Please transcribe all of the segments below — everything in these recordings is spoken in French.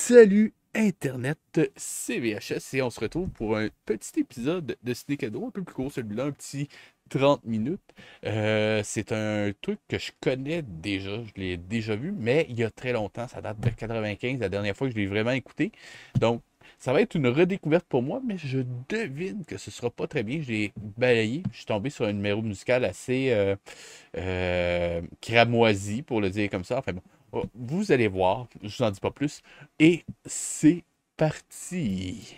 Salut Internet, c'est VHS et on se retrouve pour un petit épisode de Ciné Cadeau, un peu plus court celui-là, un petit 30 minutes. C'est un truc que je connais déjà, je l'ai déjà vu, mais il y a très longtemps, ça date de 95, la dernière fois que je l'ai vraiment écouté. Donc, ça va être une redécouverte pour moi, mais je devine que ce sera pas très bien. Je l'ai balayé, je suis tombé sur un numéro musical assez cramoisi, pour le dire comme ça. Enfin bon, vous allez voir, je vous en dis pas plus. Et c'est parti!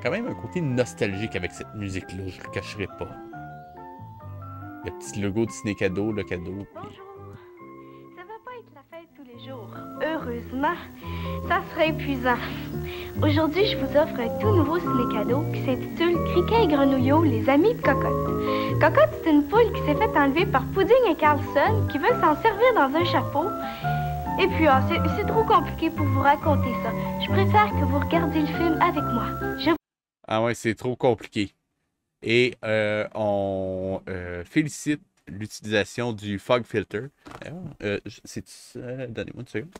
Quand même un côté nostalgique avec cette musique-là, je le cacherai pas. Le petit logo de Ciné Cadeau, le cadeau. Puis... Bonjour. Ça va pas être la fête tous les jours. Heureusement, ça serait épuisant. Aujourd'hui, je vous offre un tout nouveau ciné-cadeau qui s'intitule Criquet et Grenouillot, les amis de Cocotte. Cocotte, c'est une poule qui s'est fait enlever par Pudding et Carlson qui veulent s'en servir dans un chapeau. Et puis, c'est trop compliqué pour vous raconter ça. Je préfère que vous regardiez le film avec moi. Ah ouais, c'est trop compliqué. Et on félicite l'utilisation du fog filter. C'est-tu... donnez-moi une seconde.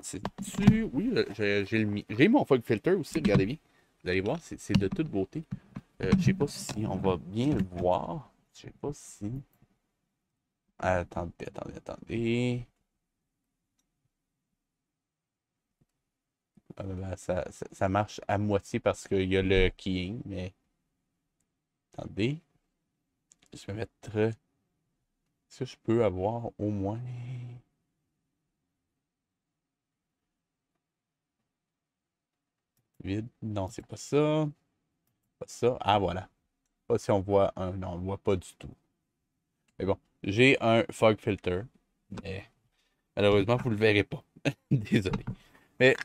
C'est-tu... Oui, j'ai mon fog filter aussi, regardez bien. Vous allez voir, c'est de toute beauté. Je sais pas si on va bien le voir. Je sais pas si... Attendez. Ben, ça marche à moitié parce qu'il y a le keying, mais... Attendez. Je vais mettre... Est-ce que je peux avoir au moins... Vide? Non, c'est pas ça. Pas ça. Ah, voilà. Pas si on voit un... Non, on voit pas du tout. Mais bon, j'ai un fog filter. Mais malheureusement, vous le verrez pas. Désolé. Mais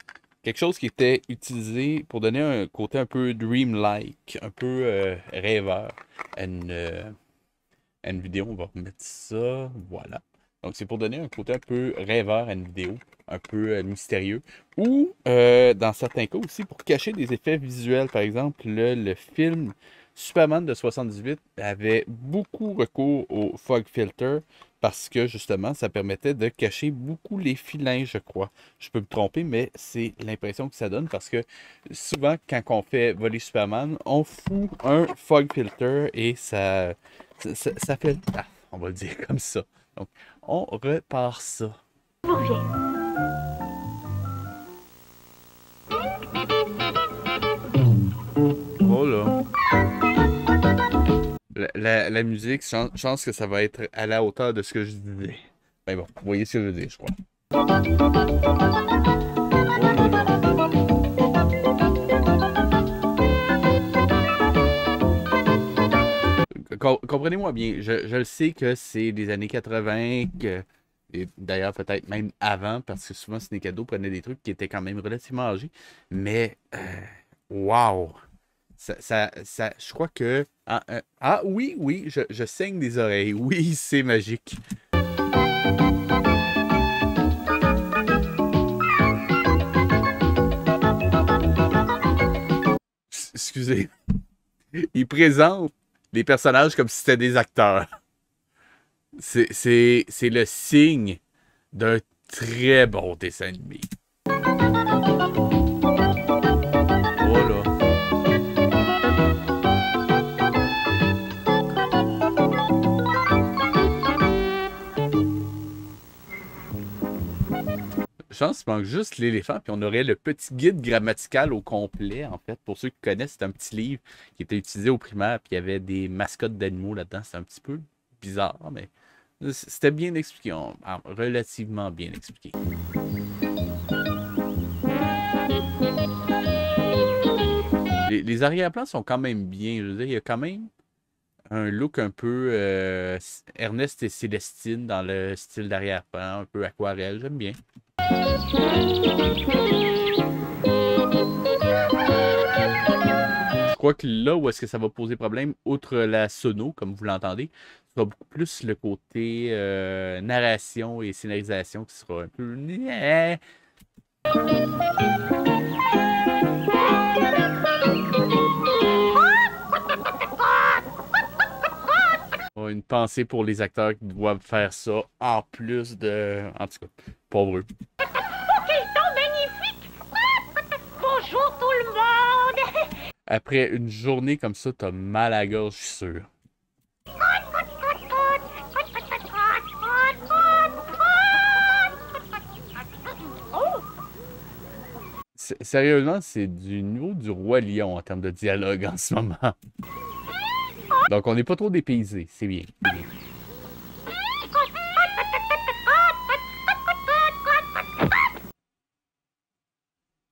quelque chose qui était utilisé pour donner un côté un peu dreamlike, un peu rêveur à une vidéo. On va remettre ça. Voilà. Donc, c'est pour donner un côté un peu rêveur à une vidéo, un peu mystérieux. Ou, dans certains cas aussi, pour cacher des effets visuels. Par exemple, le film Superman de 78 avait beaucoup recours au fog filter parce que, justement, ça permettait de cacher beaucoup les filins, je crois. Je peux me tromper, mais c'est l'impression que ça donne parce que souvent, quand on fait voler Superman, on fout un fog filter et ça fait le taf, on va le dire comme ça. Donc, on repart ça. vous reviens. Oh là. La musique, je pense que ça va être à la hauteur de ce que je disais. Mais bon, vous voyez ce que je veux dire, je crois. Oh là là. Comprenez-moi bien, je le sais que c'est des années 80, et d'ailleurs peut-être même avant, parce que souvent Ciné Cadeau prenait des trucs qui étaient quand même relativement âgés, mais wow! Je crois que... oui, je saigne des oreilles. Oui, c'est magique. Excusez. Il présente les personnages comme si c'était des acteurs. C'est le signe d'un très bon dessin animé. Oh là. Je pense qu'il manque juste l'éléphant, puis on aurait le petit guide grammatical au complet, en fait. Pour ceux qui connaissent, c'est un petit livre qui était utilisé au primaire, puis il y avait des mascottes d'animaux là-dedans. C'est un petit peu bizarre, mais c'était bien expliqué, relativement bien expliqué. Les arrière-plans sont quand même bien. Je veux dire, il y a quand même un look un peu Ernest et Célestine dans le style d'arrière-plan, un peu aquarelle. J'aime bien. Je crois que là où est-ce que ça va poser problème, outre la sono, comme vous l'entendez, ce sera beaucoup plus le côté narration et scénarisation qui sera un peu... Oui, une pensée pour les acteurs qui doivent faire ça en plus de... En tout cas, pauvre eux. Oh, quel temps magnifique! Bonjour tout le monde! Après une journée comme ça, t'as mal à la gorge, je suis sûr. Sérieusement, c'est du niveau du Roi Lion en termes de dialogue en ce moment. Donc, on n'est pas trop dépaysé. C'est bien. C'est bien.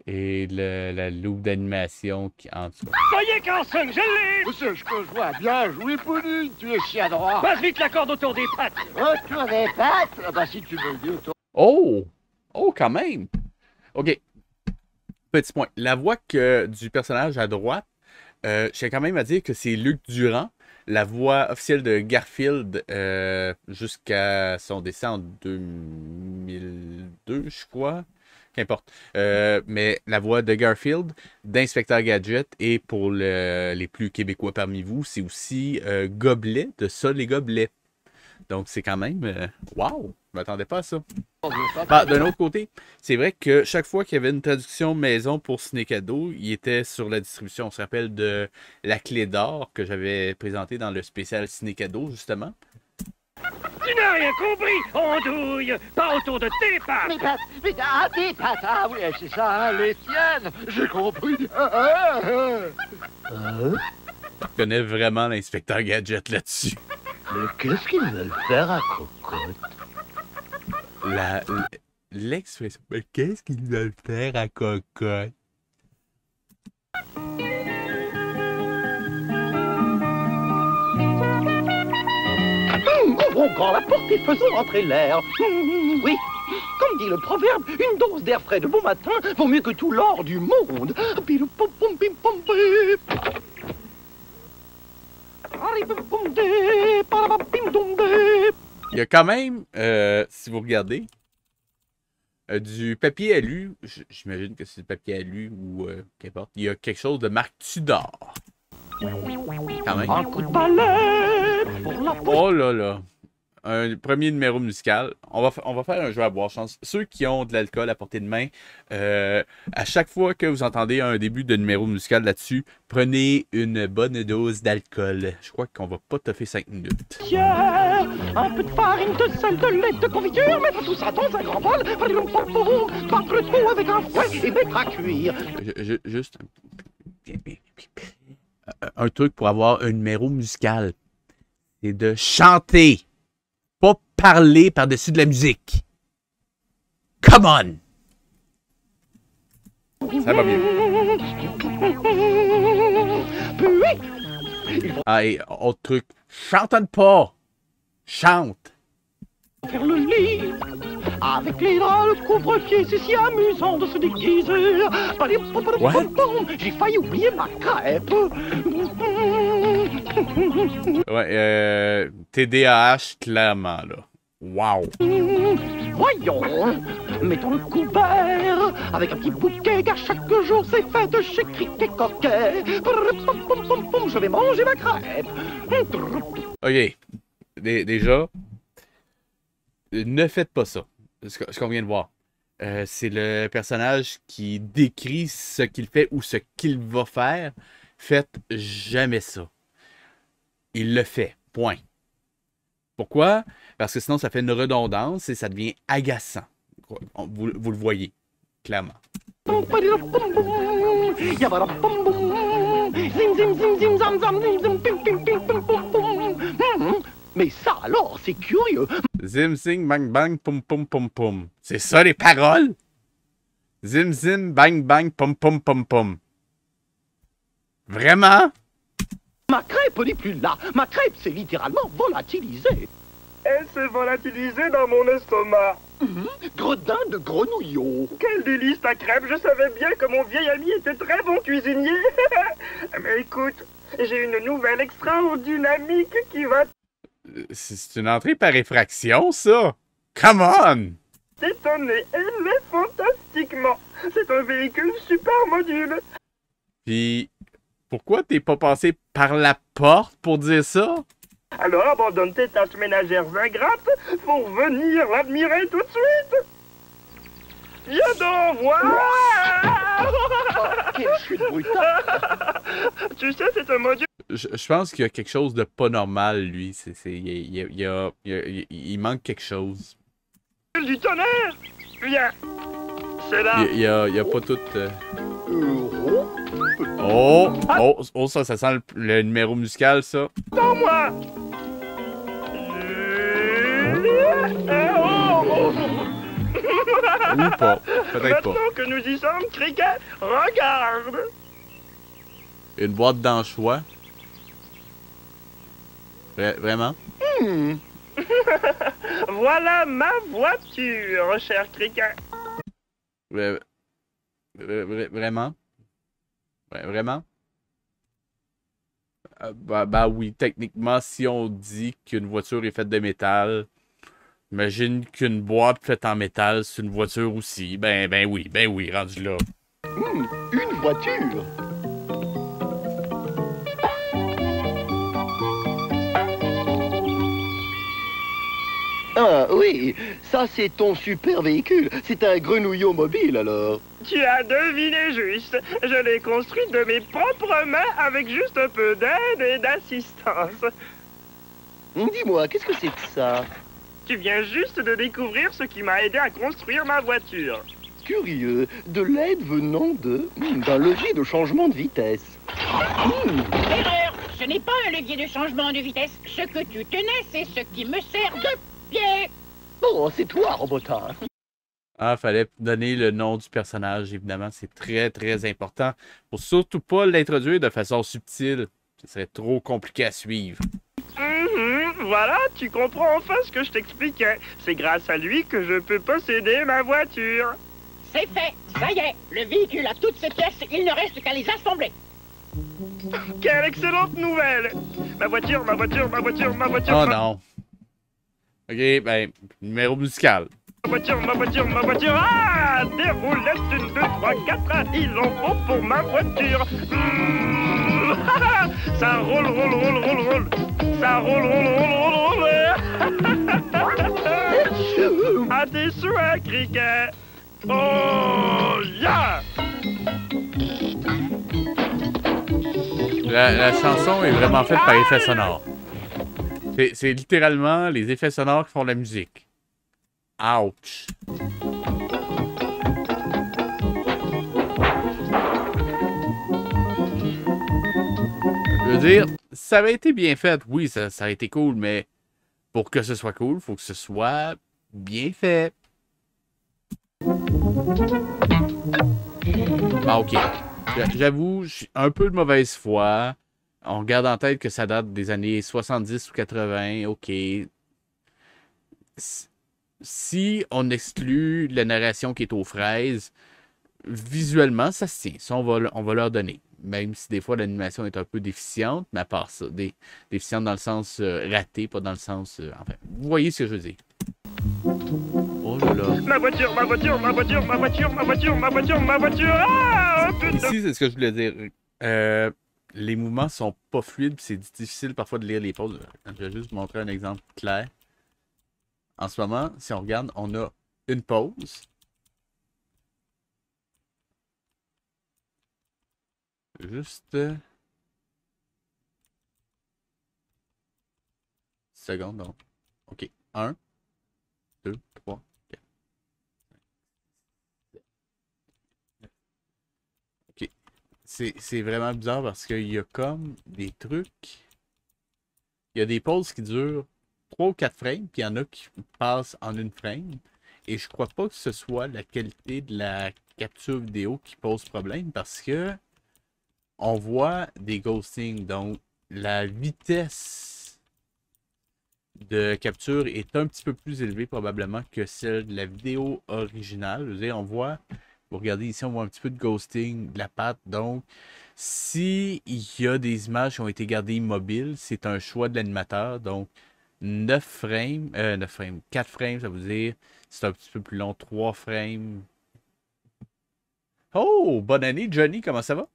Et la loupe d'animation qui en dessous. Soyez Carson, je l'ai! C'est ce que je vois. Bien joué, Pudding. Tu es si adroit. Passe vite la corde autour des pattes! Autour des pattes? Ah bah si tu veux le dire, autour. Oh! Oh, quand même! OK. Petit point. La voix du personnage à droite, je tiens quand même à dire que c'est Luc Durand, la voix officielle de Garfield jusqu'à son décès en 2002, je crois. Qu'importe. Mais la voix de Garfield, d'Inspecteur Gadget, et pour les plus québécois parmi vous, c'est aussi Gobelet, de Ça les Gobelets. Donc c'est quand même... Wow! Je m'attendais pas à ça. Bah, d'un autre côté, c'est vrai que chaque fois qu'il y avait une traduction maison pour Ciné-Cadeau, il était sur la distribution. On se rappelle de La Clé d'Or que j'avais présenté dans le spécial Ciné-Cadeau, justement. Tu n'as rien compris, andouille! Pas autour de tes pattes! Mes pattes, tes pattes. Ah oui, c'est ça, hein, les tiennes. J'ai compris. Je connais vraiment l'Inspecteur Gadget là-dessus. Mais qu'est-ce qu'ils veulent faire à Cocotte? L'expression. Mais qu'est-ce qu'ils veulent faire à Cocotte? Ouvrons grand la porte et faisons entrer l'air. Oui, comme dit le proverbe, une dose d'air frais de bon matin vaut mieux que tout l'or du monde. Il y a quand même, si vous regardez, du papier alu. J'imagine que c'est du papier alu ou qu'importe. Il y a quelque chose de marque Tudor. Quand même. Un coup de balai pour la peau. Oh là là. Un premier numéro musical. On va faire un jeu à boire chance. Ceux qui ont de l'alcool à portée de main, à chaque fois que vous entendez un début de numéro musical là-dessus, prenez une bonne dose d'alcool. Je crois qu'on va pas toffer 5 minutes. Un peu de farine, de sel, de lait, de confiture, mettre tout ça dans un grand bol, battre le tout avec un fouet et mettre à cuire. Juste un truc pour avoir un numéro musical, c'est de chanter, pas parler par-dessus de la musique. Come on! Ça va bien. Ah, et autre truc, chantonne pas! Chante! Faire le lit avec les draps, le couvre-pied, c'est si amusant de se déguiser. J'ai failli oublier ma crêpe. Ouais, TDAH, clairement, là. Wow! Voyons, mettons le couvert avec un petit bouquet, car chaque jour c'est fête chez Criquet Coquet. Je vais manger ma crêpe. OK. Déjà, ne faites pas ça. Ce qu'on vient de voir. C'est le personnage qui décrit ce qu'il fait ou ce qu'il va faire. Faites jamais ça. Il le fait. Point. Pourquoi? Parce que sinon, ça fait une redondance et ça devient agaçant. Vous le voyez, clairement. Mais ça alors, c'est curieux. Zim, zing, bang, bang, pum, pum, pum, pum. C'est ça les paroles? Zim, zim, bang, bang, pum, pum, pum, pum. Vraiment? Ma crêpe n'est plus là. Ma crêpe s'est littéralement volatilisée. Elle s'est volatilisée dans mon estomac. Gredin de grenouillot. Quel délice ta crêpe! Je savais bien que mon vieil ami était très bon cuisinier. Mais écoute, j'ai une nouvelle extra-dynamique qui va C'est une entrée par effraction, ça? Come on! t'étonner. Elle l'est fantastiquement. C'est un véhicule super module. Puis, pourquoi t'es pas passé par la porte pour dire ça? Alors abandonne tes tâches ménagères ingrates pour venir l'admirer tout de suite. Viens donc voir. Quelle chute brutale! Tu sais, c'est un module Je pense qu'il y a quelque chose de pas normal, lui. Il manque quelque chose. du tonnerre. Viens. C'est là. Il y a pas tout... Oh! Oh, ça sent le numéro musical, ça. Dans moi. Ou pas. Peut-être pas. Maintenant que nous y sommes, Cricket, regarde. Une boîte d'anchois. Vraiment? Voilà ma voiture, cher Cricket. Vraiment? Vraiment? Bah oui, techniquement, si on dit qu'une voiture est faite de métal, imagine qu'une boîte faite en métal, c'est une voiture aussi. Ben oui, rendu là. Une voiture! Ah oui, ça c'est ton super véhicule. C'est un grenouillot mobile alors. Tu as deviné juste. Je l'ai construit de mes propres mains avec juste un peu d'aide et d'assistance. Dis-moi, qu'est-ce que c'est que ça? Tu viens juste de découvrir ce qui m'a aidé à construire ma voiture. Curieux, de l'aide venant d'un levier de changement de vitesse. Erreur! Ce n'est pas un levier de changement de vitesse. Ce que tu tenais, c'est ce qui me sert de pied. Oh, c'est toi, Robotin. Ah, fallait donner le nom du personnage, évidemment. C'est très, très important. Pour surtout pas l'introduire de façon subtile. Ce serait trop compliqué à suivre. Voilà, tu comprends enfin ce que je t'expliquais. C'est grâce à lui que je peux posséder ma voiture. C'est fait. Ça y est. Le véhicule a toutes ses pièces. Il ne reste qu'à les assembler. Quelle excellente nouvelle! Ma voiture, ma voiture, ma voiture, ma voiture. Oh non. Ok, ben, numéro musical. Ma voiture, ma voiture, ma voiture. Ah! Des roulettes, 1, 2, 3, 4. Il en faut pour ma voiture. Ça roule, roule, roule, roule, roule. Ça roule, roule, roule, roule, roule. À tes souhaits, Cricket. Oh, yeah! La chanson est vraiment faite par effets sonores. C'est littéralement les effets sonores qui font la musique. Ouch. Je veux dire, ça avait été bien fait. Oui, ça a été cool, mais pour que ce soit cool, il faut que ce soit bien fait. Ah, ok. J'avoue, j'ai un peu de mauvaise foi. On garde en tête que ça date des années 70 ou 80. Ok. Si on exclut la narration qui est aux fraises, visuellement, ça se tient. Ça, on va leur donner. Même si des fois l'animation est un peu déficiente, mais à part ça, déficiente dans le sens raté, pas dans le sens... enfin, vous voyez ce que je veux dire. Oh là là. Ma voiture, ma voiture, ma voiture, ma voiture, ma voiture, ma voiture, ma voiture. Ah! Ici, c'est ce que je voulais dire. Les mouvements sont pas fluides, c'est difficile parfois de lire les pauses. Je vais juste vous montrer un exemple clair. En ce moment, si on regarde, on a une pause. Juste... seconde, donc. OK. 1, 2, 3, 4. OK. C'est vraiment bizarre parce qu'il y a comme des trucs... Il y a des pauses qui durent 3 ou 4 frames, puis il y en a qui passent en une frame. Et je crois pas que ce soit la qualité de la capture vidéo qui pose problème parce que on voit des ghostings. Donc, la vitesse de capture est un petit peu plus élevée probablement que celle de la vidéo originale. Je veux dire, on voit, vous regardez ici, on voit un petit peu de ghosting de la patte. Donc, s'il y a des images qui ont été gardées immobiles, c'est un choix de l'animateur. Donc, 4 frames, ça veut dire c'est un petit peu plus long, 3 frames. Oh, bonne année, Johnny, comment ça va?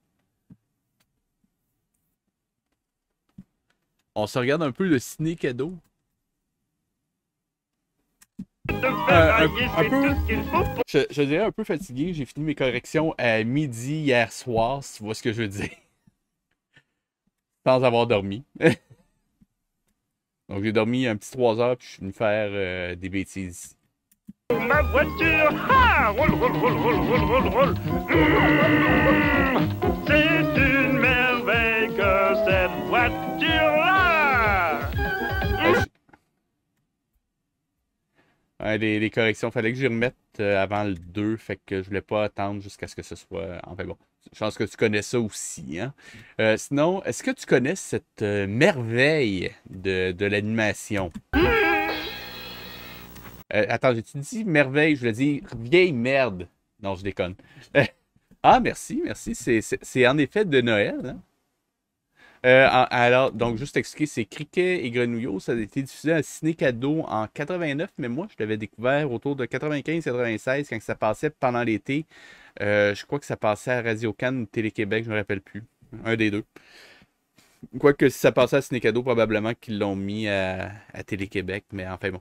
On se regarde un peu le ciné cadeau. Je dirais un peu fatigué. J'ai fini mes corrections à midi hier soir, si tu vois ce que je veux dire. Sans avoir dormi. Donc j'ai dormi un petit 3 heures, puis je suis venu faire des bêtises. Ma voiture, ah, roule, roule, roule, roule, roule, roule, roule. C'est une merveille que cette voiture-là. Les corrections, fallait que j'y remette avant le 2, fait que je voulais pas attendre jusqu'à ce que ce soit... Enfin bon, je pense que tu connais ça aussi, hein? Sinon, est-ce que tu connais cette merveille de l'animation? Attends, j'ai-tu dit merveille? Je voulais dire vieille merde. Non, je déconne. Ah, merci, merci. C'est en effet de Noël, hein? Alors, donc, juste expliquer, c'est Criquet et Grenouillot. Ça a été diffusé à Ciné Cadeau en 89, mais moi, je l'avais découvert autour de 95-96 quand ça passait pendant l'été. Je crois que ça passait à Radio-Can ou Télé-Québec, je ne me rappelle plus. Un des deux. Quoique si ça passait à Ciné Cadeau, probablement qu'ils l'ont mis à Télé-Québec, mais enfin bon.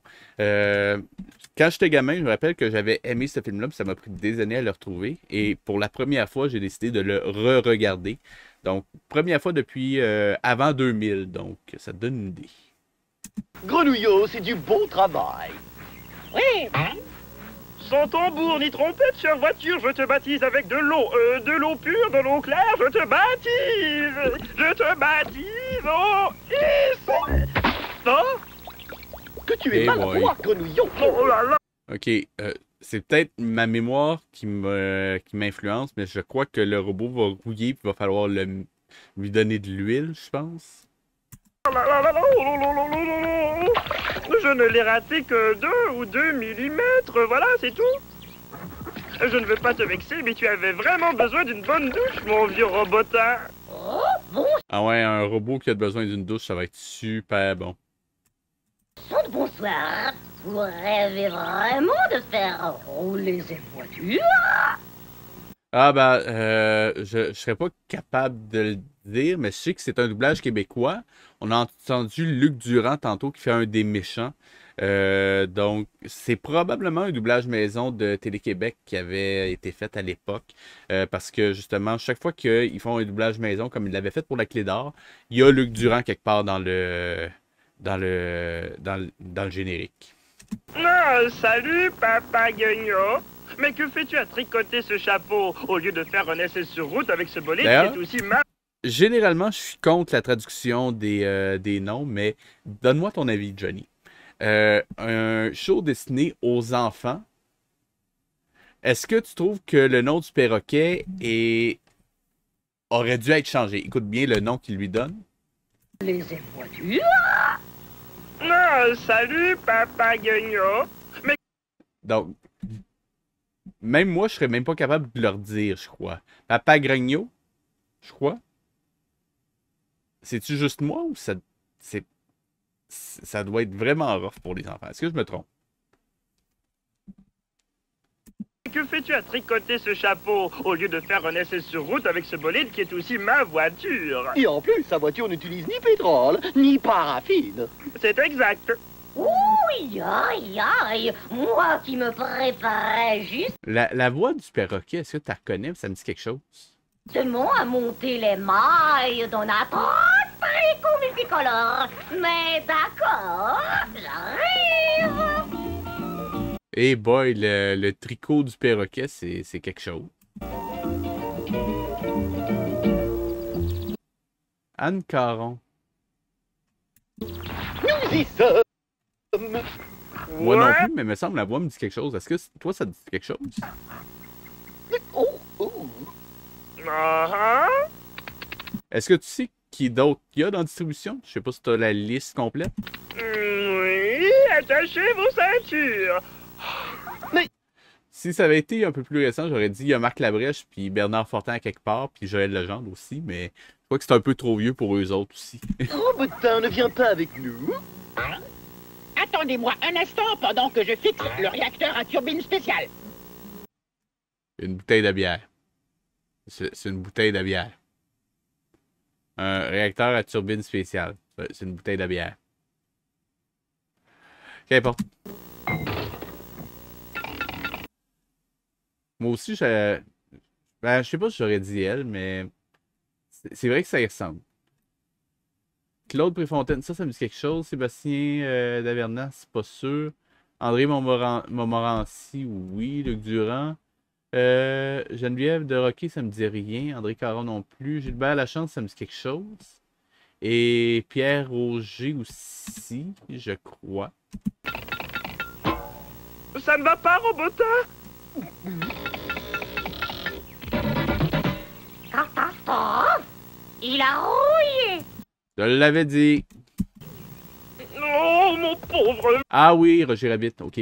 Quand j'étais gamin, je me rappelle que j'avais aimé ce film-là, puis ça m'a pris des années à le retrouver. Et pour la première fois, j'ai décidé de le re-regarder. Donc, première fois depuis avant 2000, donc ça te donne une idée. Grenouillot, c'est du bon travail. Oui, Sans tambour ni trompette, chère voiture, je te baptise avec de l'eau pure, de l'eau claire, je te baptise, oh, ici. Oh, Que tu es Eh boy. maladroit, Grenouillot. oh là là. Ok, c'est peut-être ma mémoire qui m'influence, mais je crois que le robot va rouiller et il va falloir lui donner de l'huile, je pense. Je ne l'ai raté que 2 ou 2 millimètres, voilà, c'est tout. Je ne veux pas te vexer, mais tu avais vraiment besoin d'une bonne douche, mon vieux robotin. Ah ouais, un robot qui a besoin d'une douche, ça va être super bon. Bonsoir. Vous rêvez vraiment de faire rouler cette voiture? Ah ben, je serais pas capable de le dire, mais je sais que c'est un doublage québécois. On a entendu Luc Durand tantôt qui fait un des méchants. Donc, c'est probablement un doublage maison de Télé-Québec qui avait été fait à l'époque. Parce que justement, chaque fois qu'ils font un doublage maison, comme ils l'avaient fait pour la Clé d'Or, il y a Luc Durand quelque part dans le générique. Ah, salut, Papa Guignot. Mais que fais-tu à tricoter ce chapeau au lieu de faire un essai sur route avec ce bolide qui D'ailleurs, est aussi mal? généralement, je suis contre la traduction des noms, mais donne-moi ton avis, Johnny. Un show destiné aux enfants, est-ce que tu trouves que le nom du perroquet aurait dû être changé? Écoute bien le nom qu'il lui donne. Les voitures? Ah, salut, Papa Guignot. Mais Donc, même moi, je serais même pas capable de leur dire, je crois. Papa Grogno, je crois. C'est-tu juste moi ou ça doit être vraiment rough pour les enfants? Est-ce que je me trompe? que fais-tu à tricoter ce chapeau au lieu de faire un essai sur route avec ce bolide qui est aussi ma voiture? Et en plus, sa voiture n'utilise ni pétrole, ni paraffine. C'est exact. Oui, aïe, aïe, moi qui me préparais La voix du perroquet, est-ce que tu la reconnais? Ça me dit quelque chose? justement à monter les mailles dans notre tricot multicolore. Mais d'accord, j'arrive. Eh boy, le tricot du perroquet, c'est quelque chose. Anne Caron. Nous y sommes. Moi non Ouais. plus, mais il me semble la voix me dit quelque chose. Est-ce que toi, ça te dit quelque chose? Oh, oh. Ah, Est-ce que tu sais qui d'autre il y a dans la distribution? Je sais pas si tu as la liste complète. oui, attachez vos ceintures. Si ça avait été un peu plus récent, j'aurais dit il y a Marc Labrèche, puis Bernard Fortin à quelque part, puis Joël Legendre aussi, mais je crois que c'est un peu trop vieux pour eux autres aussi. Robotin ne vient pas avec nous. Attendez-moi un instant pendant que je fixe le réacteur à turbine spéciale. Une bouteille de bière. C'est une bouteille de bière. Un réacteur à turbine spéciale. C'est une bouteille de bière. Qu'importe. Moi aussi, je sais pas si j'aurais dit elle, mais c'est vrai que ça y ressemble. Claude Préfontaine, ça me dit quelque chose. Sébastien Davernas, c'est pas sûr. André Montmorency, oui. Luc Durand. Geneviève de Roquet, ça me dit rien. André Caron non plus. Gilbert Lachance, ça me dit quelque chose. Et Pierre Roger aussi, je crois. Ça ne va pas, Robotin? Catastrophe! Il a rouillé! Je l'avais dit. Oh, mon pauvre Ah oui, Roger Rabbit, ok.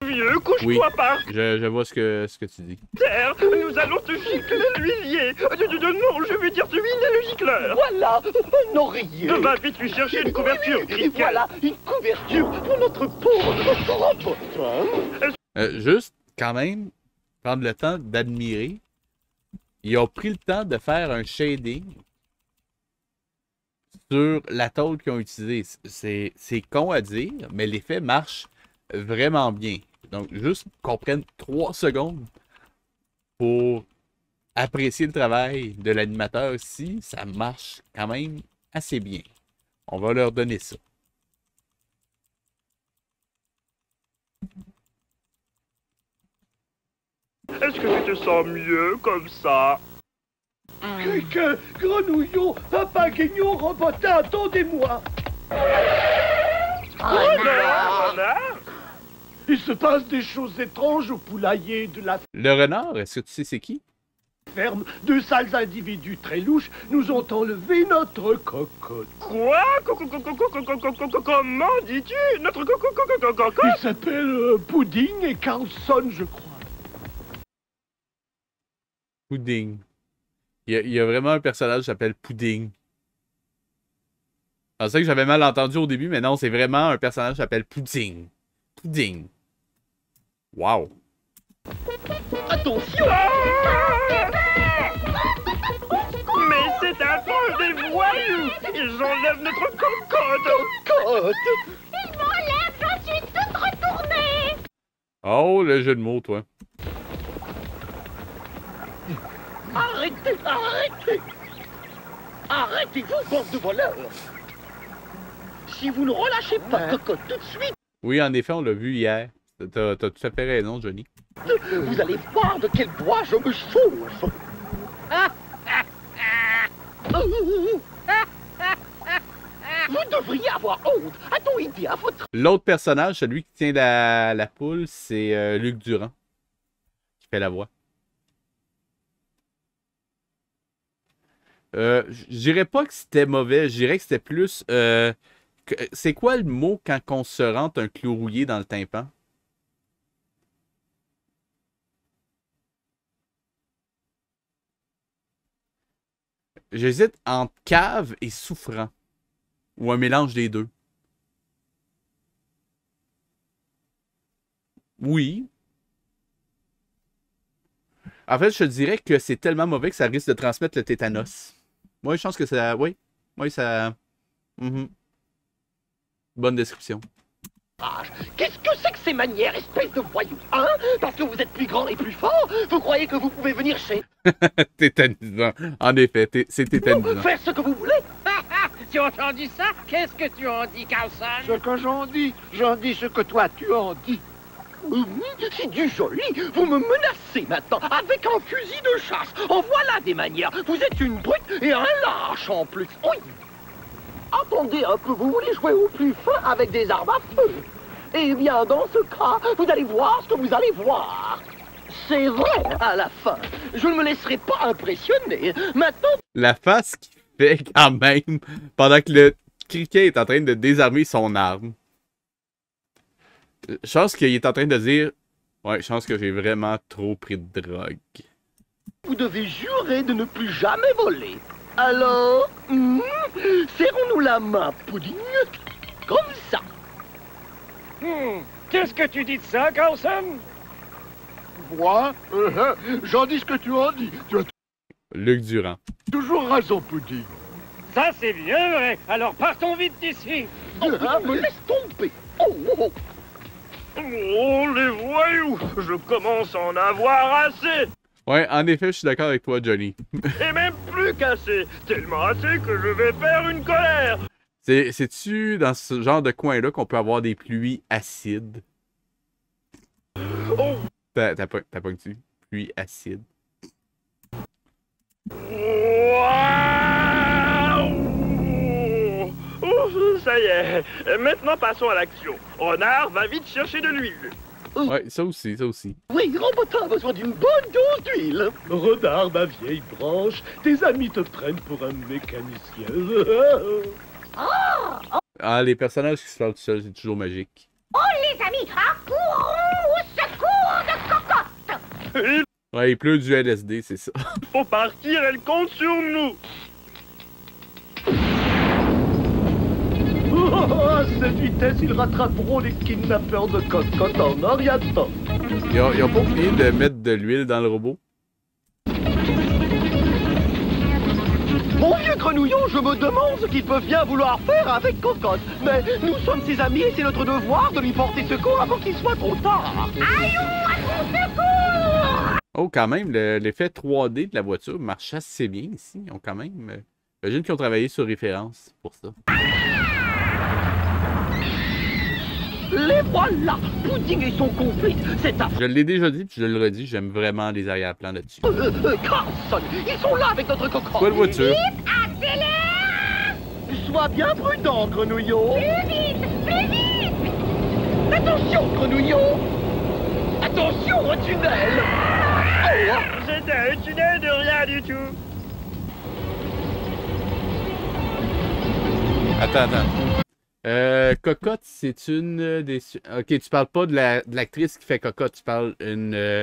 vieux, couche-toi Oui. par Je vois ce que tu dis. terre. Nous allons te gicler l'huilier. Non, je vais dire te huiler le gicleur. Voilà, un oreiller. Va vite lui chercher une couverture, Et Cricket. voilà, une couverture pour notre pauvre Robotin. Juste, quand même, prendre le temps d'admirer. Ils ont pris le temps de faire un shading sur la tôle qu'ils ont utilisée. C'est con à dire, mais l'effet marche vraiment bien. Donc, juste qu'on prenne 3 secondes pour apprécier le travail de l'animateur ici, ça marche quand même assez bien. On va leur donner ça. Est-ce que tu te sens mieux comme ça? Criquet, Grenouillon, Papa Guignon, Robotin, attendez-moi. Renard? Il se passe des choses étranges au poulailler de la Le renard, est-ce que tu sais c'est qui? ferme. Deux sales individus très louches nous ont enlevé notre cocotte. Quoi? Comment dis-tu? Notre cocotte? Il s'appelle Pudding et Carlson, je crois. Pudding. Il y a vraiment un personnage qui s'appelle Pudding. Je pensais que j'avais mal entendu au début, mais non, c'est vraiment un personnage qui s'appelle Pudding. Pudding. Wow. Attention! Mais c'est un peu des voyous! Ils enlèvent notre cocotte! Cocotte! Il m'enlève, je suis toute retournée! Oh, le jeu de mots, toi. Arrêtez! Arrêtez! Arrêtez-vous, bande de voleurs! Si vous ne relâchez pas Cocotte tout de suite, Oui, en effet, on l'a vu hier. T'as tout à fait raison, Johnny. vous allez voir de quel bois je me chauffe! Vous devriez avoir honte! A-t-on idée à votre... L'autre personnage, celui qui tient la poule, c'est Luc Durand. Qui fait la voix. Je dirais pas que c'était mauvais, je dirais que c'était plus... c'est quoi le mot quand on se rentre un clou rouillé dans le tympan? J'hésite entre cave et souffrant. Ou un mélange des deux. Oui. En fait, je te dirais que c'est tellement mauvais que ça risque de transmettre le tétanos. Moi, je pense que ça... Oui. Oui, ça... Bonne description. Qu'est-ce que c'est que ces manières, espèce de voyou? Hein? Parce que vous êtes plus grand et plus fort? Vous croyez que vous pouvez venir chez Tétanisant. En effet, c'est tétanisant. nous, faire ce que vous voulez? Tu as entendu ça? Qu'est-ce que tu en dis, Carlson? Ce que j'en dis ce que toi tu en dis. C'est du joli. Vous me menacez maintenant avec un fusil de chasse. En voilà des manières. Vous êtes une brute et un lâche en plus. Oui. Attendez un peu, vous voulez jouer au plus fin avec des armes à feu? Eh bien, dans ce cas, vous allez voir ce que vous allez voir. C'est vrai, à la fin. Je ne me laisserai pas impressionner. Maintenant... La face qu'il fait quand même pendant que le criquet est en train de désarmer son arme. Je pense qu'il est en train de dire... Ouais, je pense que j'ai vraiment trop pris de drogue. Vous devez jurer de ne plus jamais voler. Alors, serrons-nous la main, Pudding. Comme ça. Qu'est-ce que tu dis de ça, Carlson? Moi, j'en dis ce que tu en dis. Luc Durand. Toujours raison, Pudding. Ça, c'est bien vrai. Alors partons vite d'ici. Ah, me laisse tomber. Oh, oh, oh. Oh, les voyous. Je commence à en avoir assez. Ouais, en effet, je suis d'accord avec toi, Johnny. Et même plus qu'assez. Tellement assez que je vais faire une colère. C'est-tu dans ce genre de coin-là qu'on peut avoir des pluies acides? Oh. T'as pas dessus? Pluie acide. Waouh! Oh, ça y est. Maintenant, passons à l'action. Renard, va vite chercher de l'huile. Ouais, ça aussi, ça aussi. Oui, Rambotin a besoin d'une bonne dose d'huile. Renard, ma vieille branche, tes amis te prennent pour un mécanicien. Ah, les personnages qui se parlent tout seuls, c'est toujours magique. Oh, les amis, accourons au secours de Cocotte! Il Ouais, il pleut du LSD, c'est ça. faut partir, elle compte sur nous. À cette vitesse, ils rattraperont les kidnappeurs de Cocotte en un rien de temps. Ils ont pas oublié de mettre de l'huile dans le robot. Mon vieux grenouillon, je me demande ce qu'ils peuvent bien vouloir faire avec Cocotte. Mais nous sommes ses amis et c'est notre devoir de lui porter secours avant qu'il soit trop tard. Allons à son secours! Oh, quand même, l'effet 3D de la voiture marche assez bien ici. Ils ont quand même... J'imagine qu'ils ont travaillé sur référence pour ça. Les voilà! Pudding et son complice, c'est à... Je l'ai déjà dit, puis je le redis, j'aime vraiment les arrière-plans là-dessus. Carlson, ils sont là avec notre Cocotte! Quelle voiture? Accélère! Sois bien prudent, grenouillon! Plus vite! Plus vite! Attention, grenouillon! Attention au tunnel! Oh! C'était un tunnel de rien du tout. Attends. Cocotte, c'est une des... Ok, tu parles pas de l'actrice qui fait Cocotte, tu parles d'une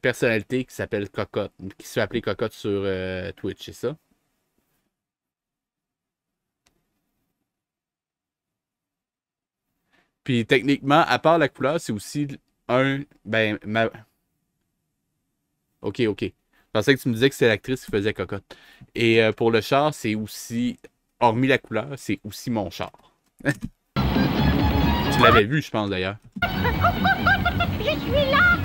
personnalité qui s'appelle Cocotte, qui se fait appeler Cocotte sur Twitch, c'est ça? Puis techniquement, à part la couleur, c'est aussi un... Ok. Je pensais que tu me disais que c'est l'actrice qui faisait Cocotte. Et pour le char, c'est aussi... Hormis la couleur, c'est aussi mon char. Tu l'avais vu, je pense, d'ailleurs. Je suis là!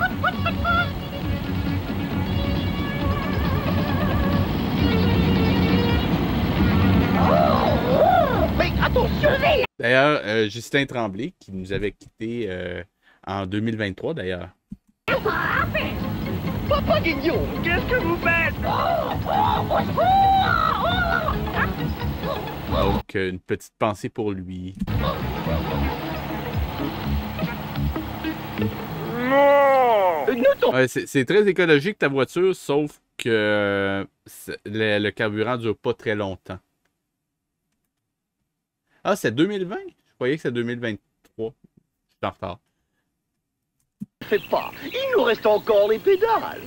Mais attention! D'ailleurs, Justin Tremblay, qui nous avait quittés en 2023, d'ailleurs. Papa Guignon! Qu'est-ce que vous faites? Donc, une petite pensée pour lui. Non! Ouais, c'est très écologique ta voiture, sauf que le carburant dure pas très longtemps. Ah, c'est 2020? Je croyais que c'est 2023. Je suis en retard. Fais pas! Il nous reste encore les pédales!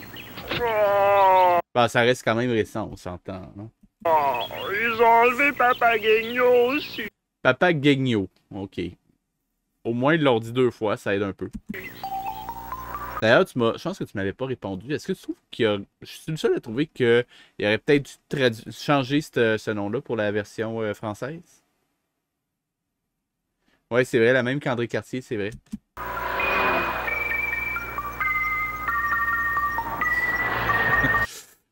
Oh, Bah, ça reste quand même récent, on s'entend. Hein? ils ont enlevé Papa Guignol aussi. Papa Guignol, ok. Au moins, ils l'ont dit 2 fois, ça aide un peu. D'ailleurs, je pense que tu m'avais pas répondu. Est-ce que tu trouves qu'il y a... Je suis le seul à trouver qu'il y aurait peut-être dû changer ce nom-là pour la version française? Ouais, c'est vrai, la même qu'André Cartier, c'est vrai.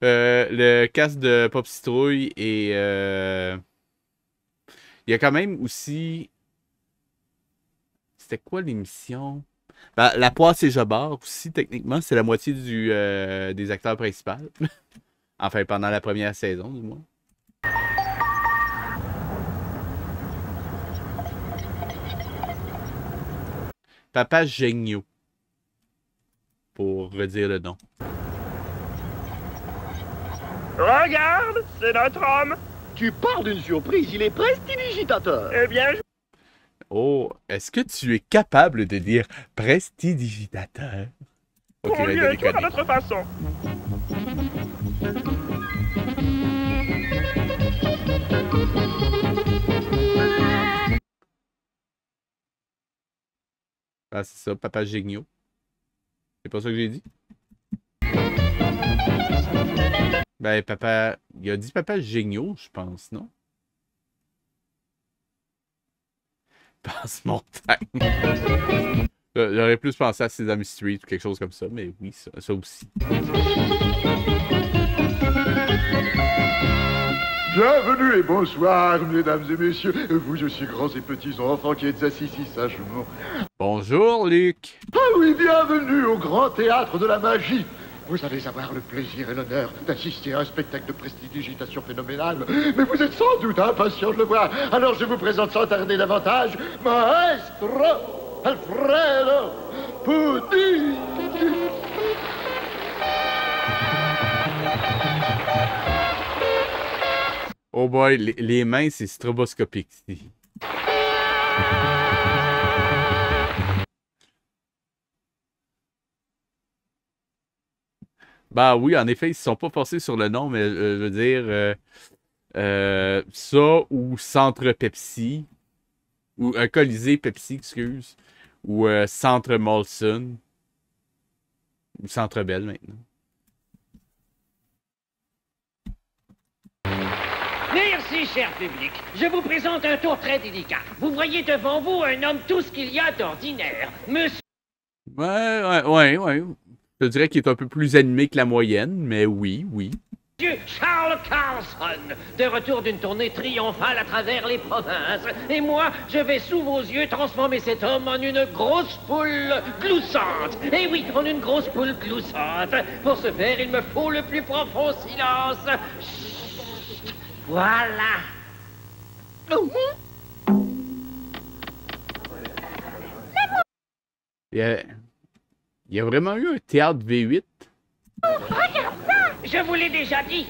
Le casque de Pop Citrouille et... il y a quand même aussi... C'était quoi l'émission? Ben, La Poisse et Jobard aussi, techniquement, c'est la moitié des acteurs principaux. Enfin, pendant la première saison, du moins. Papa Géniaux. Pour redire le nom. Regarde, c'est notre homme. Tu parles d'une surprise, il est prestidigitateur! Eh bien, Oh, est-ce que tu es capable de dire prestidigitateur? Ok, on je lui vais est tout à déconner. notre façon. Ah, c'est ça, Papa Géniaux. C'est pas ça que j'ai dit? Ben, papa, il a dit papa géniaux, je pense, non? Passe-montagne. J'aurais plus pensé à Sesame Street ou quelque chose comme ça, mais oui, ça aussi. Bienvenue et bonsoir, mesdames et messieurs, vous aussi grands et petits enfants qui êtes assis si sagement. Bonjour, Luc. Ah oui, bienvenue au Grand Théâtre de la Magie. Vous allez avoir le plaisir et l'honneur d'assister à un spectacle de prestidigitation phénoménale, mais vous êtes sans doute impatient de le voir. Alors je vous présente sans tarder davantage Maestro Alfredo Puccini. Oh boy, les mains, c'est stroboscopique ici. Bah oui, en effet, ils ne se sont pas forcés sur le nom, mais je veux dire, ça ou Centre Pepsi, ou un Colisée Pepsi, excuse, ou Centre Molson, ou Centre Bell maintenant. Merci, cher public. Je vous présente un tour très délicat. Vous voyez devant vous un homme tout ce qu'il y a d'ordinaire. Monsieur Ouais. Je dirais qu'il est un peu plus animé que la moyenne, mais oui. Charles Carlson, de retour d'une tournée triomphale à travers les provinces. Et moi, je vais sous vos yeux transformer cet homme en une grosse poule gloussante. Et oui, en une grosse poule gloussante. Pour ce faire, il me faut le plus profond silence. Chut, voilà. Il y a vraiment eu un théâtre V8. Regarde ça! Je vous l'ai déjà dit.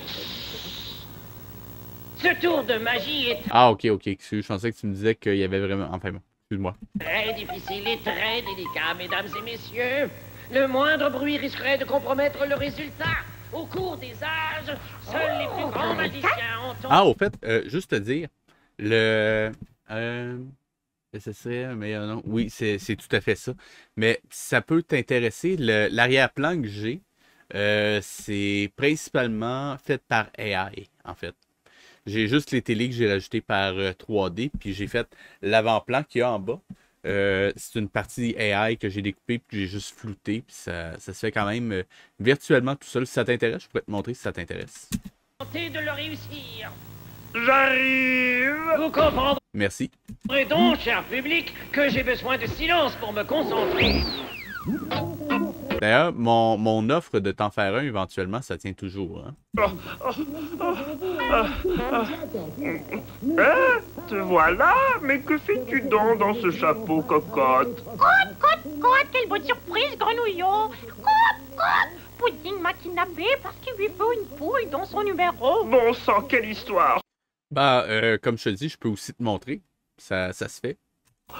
Ce tour de magie est Ah, ok. Excuse, je pensais que tu me disais qu'il y avait vraiment... Enfin bon, excuse-moi. très difficile et très délicat, mesdames et messieurs. Le moindre bruit risquerait de compromettre le résultat. Au cours des âges, seuls les plus grands magiciens ont... Ah, au fait, juste te dire, le... ce serait un meilleur nom. Oui, c'est tout à fait ça. Mais ça peut t'intéresser. L'arrière-plan que j'ai, c'est principalement fait par AI, en fait. J'ai juste les télés que j'ai rajoutées par 3D, puis j'ai fait l'avant-plan qu'il y a en bas. C'est une partie AI que j'ai découpée, puis j'ai juste flouté, puis ça se fait quand même virtuellement tout seul. Si ça t'intéresse, je pourrais te montrer si ça t'intéresse. Tentez de le réussir. J'arrive. Vous comprendrez Merci. donc, cher public, que j'ai besoin de silence pour me concentrer. D'ailleurs, mon offre de t'en faire un éventuellement, ça tient toujours. Hein? Te voilà. Mais que fais-tu donc dans ce chapeau, cocotte? Cote, quelle bonne surprise, Grenouillon. Cote, Pudding m'a kidnappé parce qu'il lui faut une poule dans son numéro. Bon sang, quelle histoire! Bah, comme je te dis, je peux aussi te montrer. Ça se fait.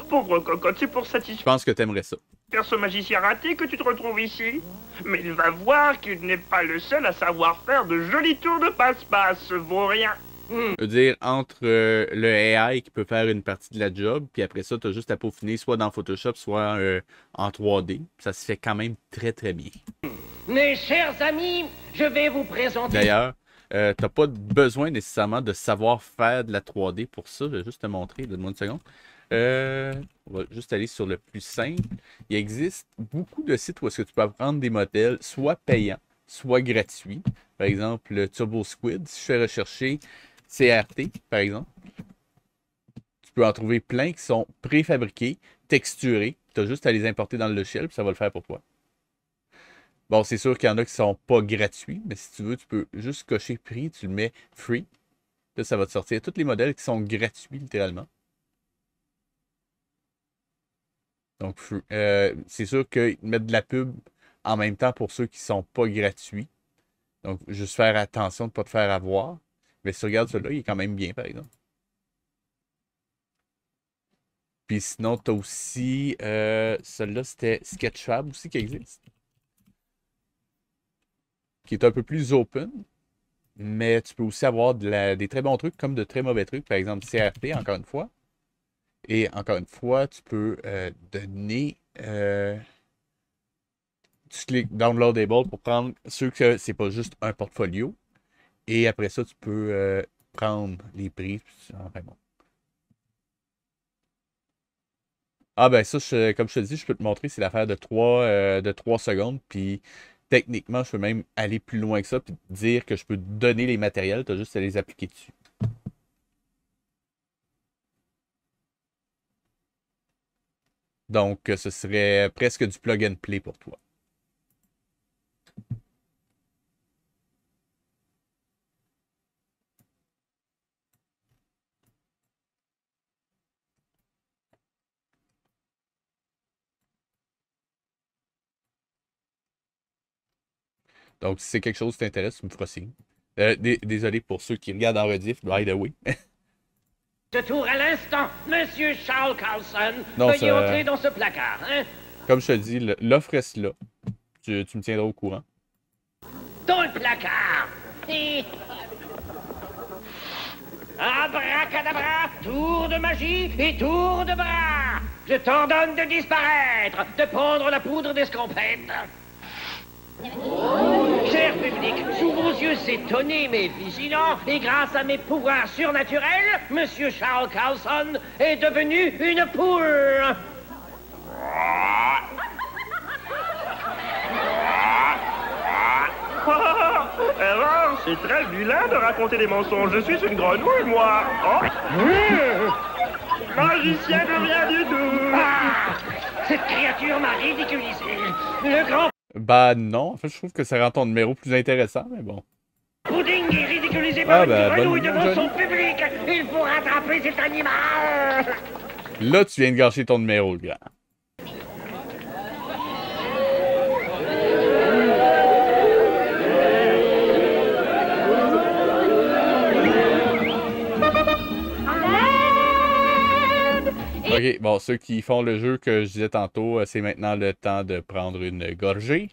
Pauvre cocotte, c'est pour Je satisfaire pense que t'aimerais ça. ce magicien raté que tu te retrouves ici. Mais il va voir qu'il n'est pas le seul à savoir faire de jolis tours de passe-passe, ce vaurien. Je veux dire, entre le AI qui peut faire une partie de la job, puis après ça, t'as juste à peaufiner soit dans Photoshop, soit en 3D. Ça se fait quand même très très bien. Mes chers amis, je vais vous présenter... D'ailleurs, t'as pas besoin nécessairement de savoir faire de la 3D pour ça. Je vais juste te montrer, donne-moi une seconde. On va juste aller sur le plus simple. Il existe beaucoup de sites où est-ce que tu peux apprendre des modèles, soit payants, soit gratuits. Par exemple, le Turbo Squid, si je fais rechercher CRT, par exemple, tu peux en trouver plein qui sont préfabriqués, texturés. Tu as juste à les importer dans le logiciel, puis ça va le faire pour toi. Bon, c'est sûr qu'il y en a qui sont pas gratuits, mais si tu veux, tu peux juste cocher prix, tu le mets free. Là, ça va te sortir tous les modèles qui sont gratuits, littéralement. Donc, c'est sûr qu'ils mettent de la pub en même temps pour ceux qui sont pas gratuits. Donc, juste faire attention de ne pas te faire avoir. Mais si tu regardes celui-là, il est quand même bien, par exemple. Puis sinon, tu as aussi... celui-là, c'était Sketchfab aussi qui existe. Qui est un peu plus open. Mais tu peux aussi avoir des très bons trucs comme de très mauvais trucs. Par exemple, CRT, encore une fois. Et encore une fois, tu peux donner... tu cliques Downloadable pour prendre ceux que c'est pas juste un portfolio. Et après ça, tu peux prendre les prix. Enfin bon. Ah ben ça, comme je te dis, je peux te montrer, c'est l'affaire de 3 secondes. Puis techniquement, je peux même aller plus loin que ça puis te dire que je peux te donner les matériels, tu as juste à les appliquer dessus. Donc, ce serait presque du plug and play pour toi. Donc, si c'est quelque chose qui t'intéresse, tu me feras signe. Désolé pour ceux qui regardent en rediff, by the way. De tour à l'instant, Monsieur Charles Carlson, Non, veuillez entrer dans ce placard, hein? Comme je te dis, l'offre reste là. Tu me tiendras au courant. Dans le placard! Et... Abracadabra, tour de magie et tour de bras! Je t'ordonne de disparaître, de prendre la poudre d'escampette. Cher public, sous vos yeux étonnés mais vigilants, et grâce à mes pouvoirs surnaturels, Monsieur Charles Carlson est devenu une poule. Erreur, c'est très vilain de raconter des mensonges. Je suis une grenouille, moi. Oh. Magicien de rien du tout. Cette créature m'a ridiculisé. Le grand Bah non, en fait, je trouve que ça rend ton numéro plus intéressant, mais bon. pudding est ridiculisé par une grenouille devant son public. Il faut rattraper cet animal. Là, tu viens de gâcher ton numéro, le grand. Ok, bon, ceux qui font le jeu que je disais tantôt, c'est maintenant le temps de prendre une gorgée.